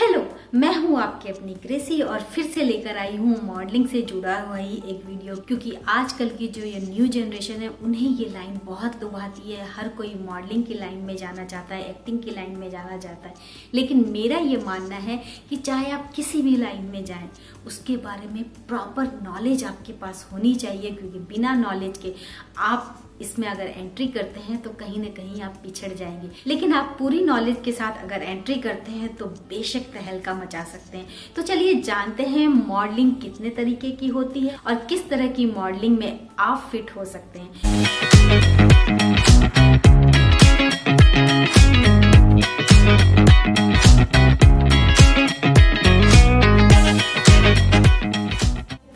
Hello, मैं हूं आपकी अपनी क्रेसी और फिर से लेकर आई हूं मॉडलिंग से जुड़ा हुआ ही एक वीडियो। क्योंकि आजकल की जो ये न्यू जनरेशन है उन्हें ये लाइन बहुत लुभाती है। हर कोई मॉडलिंग की लाइन में जाना चाहता है, एक्टिंग की लाइन में जाना चाहता है। लेकिन मेरा ये मानना है कि चाहे आप किसी भी लाइन में जाएं, उसके बारे में प्रॉपर नॉलेज आपके पास होनी चाहिए। क्योंकि बिना नॉलेज के आप इसमें अगर एंट्री करते हैं तो कहीं ना कहीं आप पिछड़ जाएंगे। लेकिन आप पूरी नॉलेज के साथ अगर एंट्री करते हैं तो बेशक तहलका मचा सकते हैं। तो चलिए जानते हैं मॉडलिंग कितने तरीके की होती है और किस तरह की मॉडलिंग में आप फिट हो सकते हैं।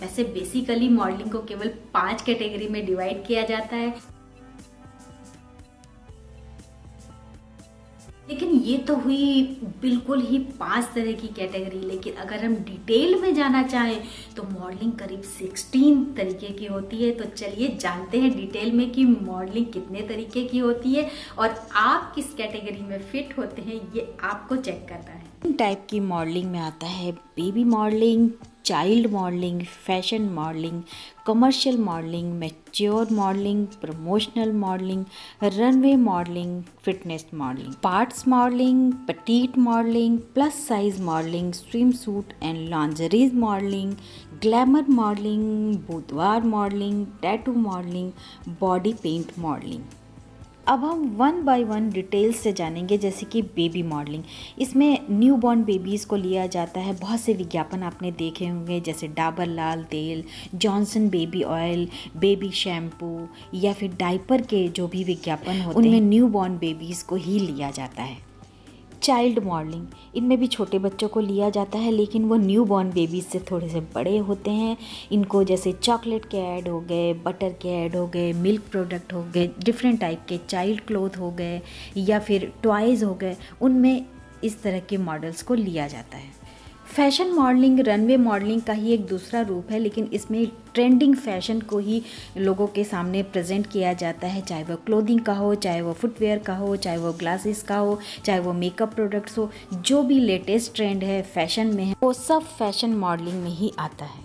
वैसे बेसिकली मॉडलिंग को केवल 5 कैटेगरी में डिवाइड किया जाता है। लेकिन ये तो हुई बिल्कुल ही 5 तरह की कैटेगरी। लेकिन अगर हम डिटेल में जाना चाहें तो मॉडलिंग करीब 16 तरीके की होती है। तो चलिए जानते हैं डिटेल में कि मॉडलिंग कितने तरीके की होती है और आप किस कैटेगरी में फिट होते हैं, ये आपको चेक करना है। टाइप की मॉडलिंग में आता है baby modelling, child modelling, fashion modelling, commercial modelling, mature modelling, promotional modelling, runway modelling, fitness modelling, parts modelling, petite modelling, plus size modelling, swimsuit and lingerie modelling, glamour modelling, बुधवार modelling, tattoo modelling, body paint modelling. अब हम 1 bye 1 details से जानेंगे। जैसे कि baby modelling, इसमें new born babies को लिया जाता है। बहुत से विज्ञापन आपने देखे होंगे, जैसे डाबर लाल तेल, Johnson baby oil, baby shampoo या फिर डायपर के जो भी विज्ञापन होते हैं उनमें न्यू बॉर्न बेबीज़ को ही लिया जाता है। चाइल्ड मॉडलिंग, इनमें भी छोटे बच्चों को लिया जाता है, लेकिन वो न्यू बॉर्न बेबीज़ से थोड़े से बड़े होते हैं। इनको जैसे चॉकलेट के ऐड हो गए, बटर के ऐड हो गए, मिल्क प्रोडक्ट हो गए, डिफरेंट टाइप के चाइल्ड क्लोथ हो गए या फिर टॉयज़ हो गए, उनमें इस तरह के मॉडल्स को लिया जाता है। फैशन मॉडलिंग रनवे मॉडलिंग का ही एक दूसरा रूप है, लेकिन इसमें ट्रेंडिंग फैशन को ही लोगों के सामने प्रेजेंट किया जाता है। चाहे वो क्लोथिंग का हो, चाहे वो फुटवेयर का हो, चाहे वो ग्लासेस का हो, चाहे वो मेकअप प्रोडक्ट्स हो, जो भी लेटेस्ट ट्रेंड है फैशन में है वो सब फैशन मॉडलिंग में ही आता है।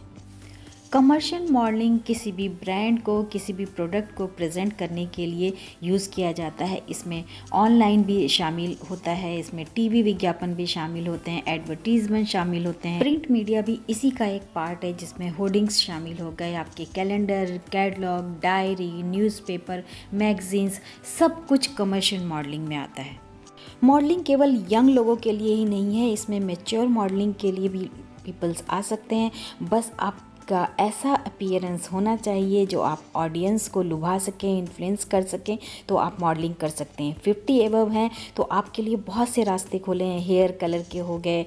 कमर्शियल मॉडलिंग किसी भी ब्रांड को, किसी भी प्रोडक्ट को प्रेजेंट करने के लिए यूज़ किया जाता है। इसमें ऑनलाइन भी शामिल होता है, इसमें टीवी विज्ञापन भी शामिल होते हैं, एडवर्टीजमेंट शामिल होते हैं, प्रिंट मीडिया भी इसी का एक पार्ट है, जिसमें होर्डिंग्स शामिल हो गए, आपके calendar, catalogue, diary, newspaper, magazines, सब कुछ कमर्शियल मॉडलिंग में आता है। मॉडलिंग केवल यंग लोगों के लिए ही नहीं है, इसमें मैच्योर मॉडलिंग के लिए भी पीपल्स आ सकते हैं। बस आप का ऐसा अपीयरेंस होना चाहिए जो आप ऑडियंस को लुभा सकें, इन्फ्लुएंस कर सकें, तो आप मॉडलिंग कर सकते हैं। 50 एबव हैं तो आपके लिए बहुत से रास्ते खोले हैं। हेयर कलर के हो गए,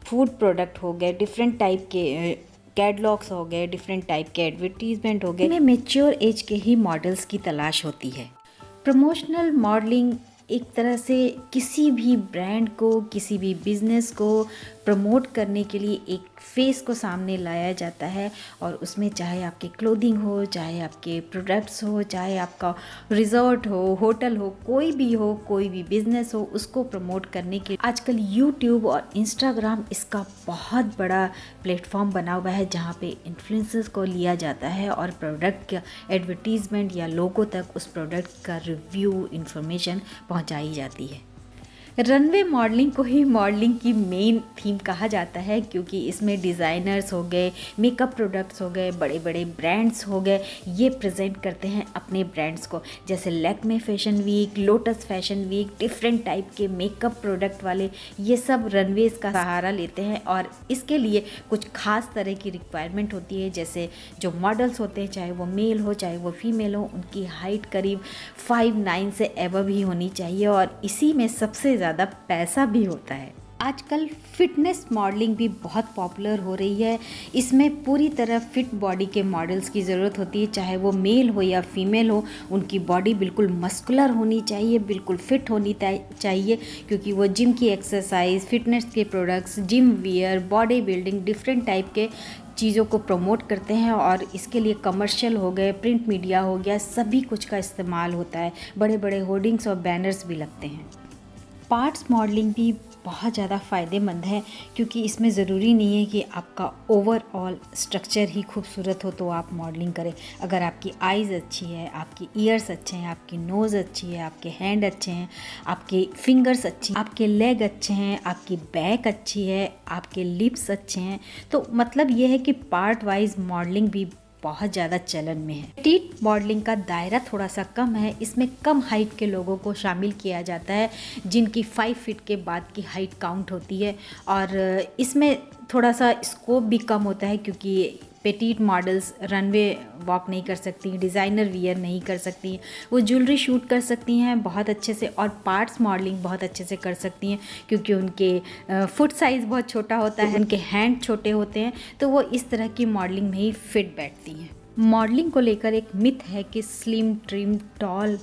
फूड प्रोडक्ट हो गए, डिफरेंट टाइप के कैटलॉग्स हो गए, डिफरेंट टाइप के एडवर्टीजमेंट हो गए। इनमें मैच्योर एज के ही मॉडल्स की तलाश होती है। प्रमोशनल मॉडलिंग एक तरह से किसी भी ब्रांड को, किसी भी बिजनेस को प्रमोट करने के लिए एक फेस को सामने लाया जाता है। और उसमें चाहे आपके क्लोथिंग हो, चाहे आपके प्रोडक्ट्स हो, चाहे आपका रिजॉर्ट हो, होटल हो, कोई भी हो, कोई भी बिजनेस हो, उसको प्रमोट करने के आजकल यूट्यूब और इंस्टाग्राम इसका बहुत बड़ा प्लेटफॉर्म बना हुआ है, जहाँ पे इन्फ्लुएंसर्स को लिया जाता है और प्रोडक्ट का एडवर्टीजमेंट या लोगों तक उस प्रोडक्ट का रिव्यू, इंफॉर्मेशन पहुँचाई जाती है। रनवे मॉडलिंग को ही मॉडलिंग की मेन थीम कहा जाता है, क्योंकि इसमें डिज़ाइनर्स हो गए, मेकअप प्रोडक्ट्स हो गए, बड़े बड़े ब्रांड्स हो गए, ये प्रेजेंट करते हैं अपने ब्रांड्स को। जैसे Lakme fashion week, Lotus fashion week, different type के मेकअप प्रोडक्ट वाले, ये सब रनवेज का सहारा लेते हैं। और इसके लिए कुछ खास तरह की रिक्वायरमेंट होती है। जैसे जो मॉडल्स होते हैं, चाहे वो मेल हो चाहे वो फीमेल हो, उनकी हाइट करीब 5'9" से एबव ही होनी चाहिए। और इसी में सबसे ज़्यादा पैसा भी होता है। आजकल फिटनेस मॉडलिंग भी बहुत पॉपुलर हो रही है। इसमें पूरी तरह फिट बॉडी के मॉडल्स की ज़रूरत होती है, चाहे वो मेल हो या फीमेल हो। उनकी बॉडी बिल्कुल मस्कुलर होनी चाहिए, बिल्कुल फिट होनी चाहिए, क्योंकि वो जिम की एक्सरसाइज, फिटनेस के products, gym wear, body building, different type के चीज़ों को प्रमोट करते हैं। और इसके लिए कमर्शियल हो गए, प्रिंट मीडिया हो गया, सभी कुछ का इस्तेमाल होता है। बड़े बड़े होर्डिंग्स और बैनर्स भी लगते हैं। पार्ट्स मॉडलिंग भी बहुत ज़्यादा फ़ायदेमंद है, क्योंकि इसमें ज़रूरी नहीं है कि आपका ओवरऑल स्ट्रक्चर ही खूबसूरत हो तो आप मॉडलिंग करें। अगर आपकी आइज़ अच्छी है, आपकी ईयर्स अच्छे हैं, आपकी नोज़ अच्छी है, आपके हैंड अच्छे हैं, आपके फिंगर्स अच्छी, आपके लेग अच्छे हैं, आपकी बैक अच्छी है, आपके लिप्स अच्छे हैं, तो मतलब ये है कि पार्ट वाइज मॉडलिंग भी बहुत ज़्यादा चलन में है। पेटीट मॉडलिंग का दायरा थोड़ा सा कम है, इसमें कम हाइट के लोगों को शामिल किया जाता है, जिनकी 5 फीट के बाद की हाइट काउंट होती है, और इसमें थोड़ा सा स्कोप भी कम होता है, क्योंकि पेटीट मॉडल्स रनवे वॉक नहीं कर सकती, डिज़ाइनर वियर नहीं कर सकती, वो ज्वेलरी शूट कर सकती हैं बहुत अच्छे से, और पार्ट्स मॉडलिंग बहुत अच्छे से कर सकती हैं, क्योंकि उनके फुट साइज़ बहुत छोटा होता है, उनके हैंड छोटे होते हैं, तो वो इस तरह की मॉडलिंग में ही फिट बैठती हैं। मॉडलिंग को लेकर एक मिथ है कि स्लिम ट्रिम टॉल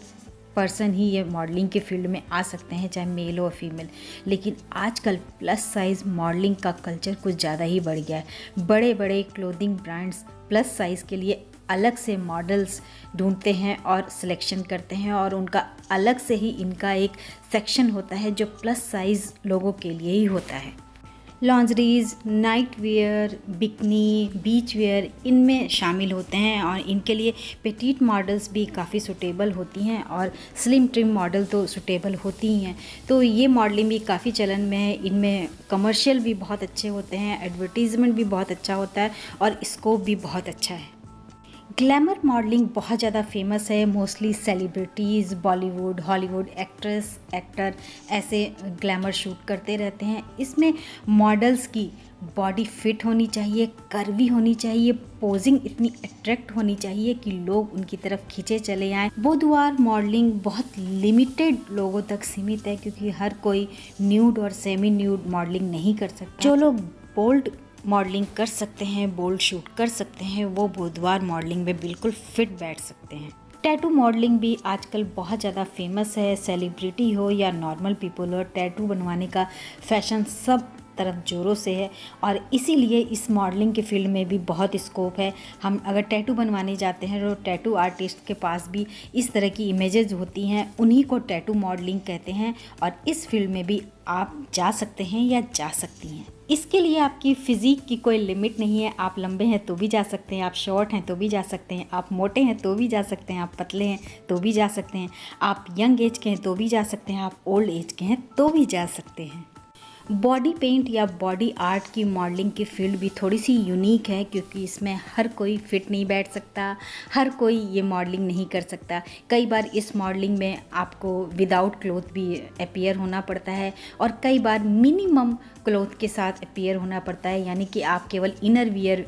पर्सन ही ये मॉडलिंग के फील्ड में आ सकते हैं, चाहे मेल हो फीमेल, लेकिन आजकल प्लस साइज़ मॉडलिंग का कल्चर कुछ ज़्यादा ही बढ़ गया है। बड़े बड़े क्लोथिंग ब्रांड्स प्लस साइज़ के लिए अलग से मॉडल्स ढूंढते हैं और सिलेक्शन करते हैं, और उनका अलग से ही इनका एक सेक्शन होता है जो प्लस साइज़ लोगों के लिए ही होता है। Lingeries, night wear, bikini, beach wear इनमें शामिल होते हैं, और इनके लिए पेटीट मॉडल्स भी काफ़ी सूटेबल होती हैं, और स्लिम ट्रिम मॉडल तो सूटेबल होती ही हैं। तो ये मॉडलिंग भी काफ़ी चलन में है, इनमें कमर्शियल भी बहुत अच्छे होते हैं, एडवर्टीज़मेंट भी बहुत अच्छा होता है, और स्कोप भी बहुत अच्छा है। ग्लैमर मॉडलिंग बहुत ज़्यादा फेमस है, mostly celebrities, Bollywood, Hollywood actress, actor ऐसे ग्लैमर शूट करते रहते हैं। इसमें मॉडल्स की बॉडी फिट होनी चाहिए, कर्वी होनी चाहिए, पोजिंग इतनी अट्रैक्ट होनी चाहिए कि लोग उनकी तरफ खींचे चले आएँ। बुधवार मॉडलिंग बहुत लिमिटेड लोगों तक सीमित है, क्योंकि हर कोई न्यूड और सेमी न्यूड मॉडलिंग नहीं कर सकता। जो लोग बोल्ड मॉडलिंग कर सकते हैं, बोल्ड शूट कर सकते हैं, वो बुधवार मॉडलिंग में बिल्कुल फिट बैठ सकते हैं। टैटू मॉडलिंग भी आजकल बहुत ज़्यादा फेमस है, सेलिब्रिटी हो या नॉर्मल पीपल हो, टैटू बनवाने का फैशन सब तरफ जोरों से है, और इसीलिए इस मॉडलिंग के फील्ड में भी बहुत स्कोप है। हम अगर टैटू बनवाने जाते हैं तो टैटू आर्टिस्ट के पास भी इस तरह की इमेजेस होती हैं, उन्हीं को टैटू मॉडलिंग कहते हैं, और इस फील्ड में भी आप जा सकते हैं या जा सकती हैं। इसके लिए आपकी फ़िज़ीक की कोई लिमिट नहीं है, आप लंबे हैं तो भी जा सकते हैं, आप शॉर्ट हैं तो भी जा सकते हैं, आप मोटे हैं तो भी जा सकते हैं, आप पतले हैं तो भी जा सकते हैं, आप यंग एज के हैं तो भी जा सकते हैं, आप ओल्ड एज के हैं तो भी जा सकते हैं। बॉडी पेंट या बॉडी आर्ट की मॉडलिंग की फील्ड भी थोड़ी सी यूनिक है, क्योंकि इसमें हर कोई फिट नहीं बैठ सकता, हर कोई ये मॉडलिंग नहीं कर सकता। कई बार इस मॉडलिंग में आपको विदाउट क्लोथ भी अपीयर होना पड़ता है, और कई बार मिनिमम क्लोथ के साथ अपीयर होना पड़ता है, यानी कि आप केवल इनर वियर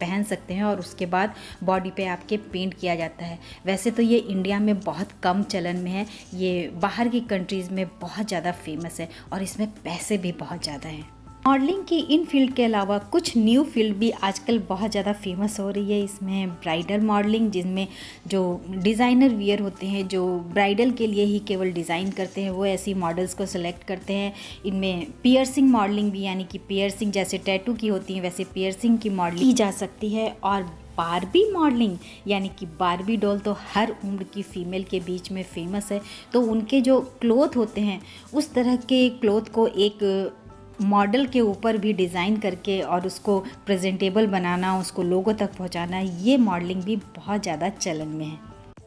पहन सकते हैं और उसके बाद बॉडी पे आपके पेंट किया जाता है। वैसे तो ये इंडिया में बहुत कम चलन में है, ये बाहर की कंट्रीज़ में बहुत ज़्यादा फेमस है, और इसमें पैसे भी बहुत ज़्यादा हैं। मॉडलिंग की इन फील्ड के अलावा कुछ न्यू फील्ड भी आजकल बहुत ज़्यादा फेमस हो रही है। इसमें ब्राइडल मॉडलिंग, जिनमें जो डिज़ाइनर वियर होते हैं, जो ब्राइडल के लिए ही केवल डिज़ाइन करते हैं, वो ऐसी मॉडल्स को सिलेक्ट करते हैं। इनमें पियर्सिंग मॉडलिंग भी, यानी कि पियर्सिंग जैसे टैटू की होती है वैसे पियर्सिंग की मॉडलिंग की जा सकती है। और बारबी मॉडलिंग, यानी कि बारबी डॉल तो हर उम्र की फ़ीमेल के बीच में फेमस है, तो उनके जो क्लोथ होते हैं उस तरह के क्लोथ को एक मॉडल के ऊपर भी डिज़ाइन करके और उसको प्रेजेंटेबल बनाना, उसको लोगों तक पहुंचाना, ये मॉडलिंग भी बहुत ज़्यादा चलन में है।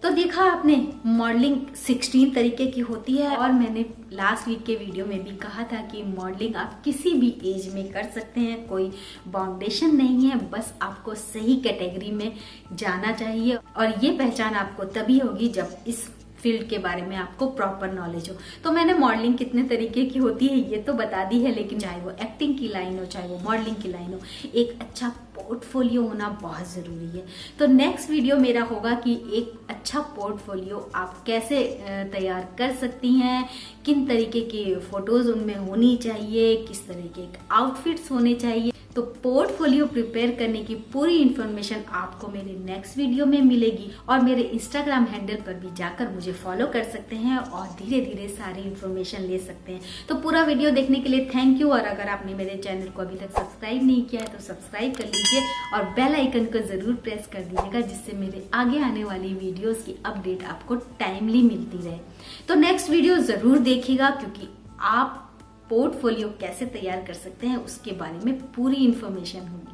तो देखा आपने, मॉडलिंग 16 तरीके की होती है, और मैंने लास्ट वीक के वीडियो में भी कहा था कि मॉडलिंग आप किसी भी एज में कर सकते हैं, कोई बाउंडेशन नहीं है, बस आपको सही कैटेगरी में जाना चाहिए, और ये पहचान आपको तभी होगी जब इस फील्ड के बारे में आपको प्रॉपर नॉलेज हो। तो मैंने मॉडलिंग कितने तरीके की होती है ये तो बता दी है, लेकिन चाहे वो एक्टिंग की लाइन हो, चाहे वो मॉडलिंग की लाइन हो, एक अच्छा पोर्टफोलियो होना बहुत ज़रूरी है। तो नेक्स्ट वीडियो मेरा होगा कि एक अच्छा पोर्टफोलियो आप कैसे तैयार कर सकती हैं, किन तरीके की फ़ोटोज़ उनमें होनी चाहिए, किस तरीके के आउटफिट्स होने चाहिए। तो पोर्टफोलियो प्रिपेयर करने की पूरी इन्फॉर्मेशन आपको मेरे नेक्स्ट वीडियो में मिलेगी, और मेरे इंस्टाग्राम हैंडल पर भी जाकर मुझे फॉलो कर सकते हैं और धीरे धीरे सारी इन्फॉर्मेशन ले सकते हैं। तो पूरा वीडियो देखने के लिए थैंक यू, और अगर आपने मेरे चैनल को अभी तक सब्सक्राइब नहीं किया है तो सब्सक्राइब कर लीजिए, और बेल आइकन को जरूर प्रेस कर दीजिएगा, जिससे मेरे आगे आने वाली वीडियोस की अपडेट आपको टाइमली मिलती रहे। तो नेक्स्ट वीडियो जरूर देखिएगा, क्योंकि आप पोर्टफोलियो कैसे तैयार कर सकते हैं उसके बारे में पूरी इंफॉर्मेशन होगी।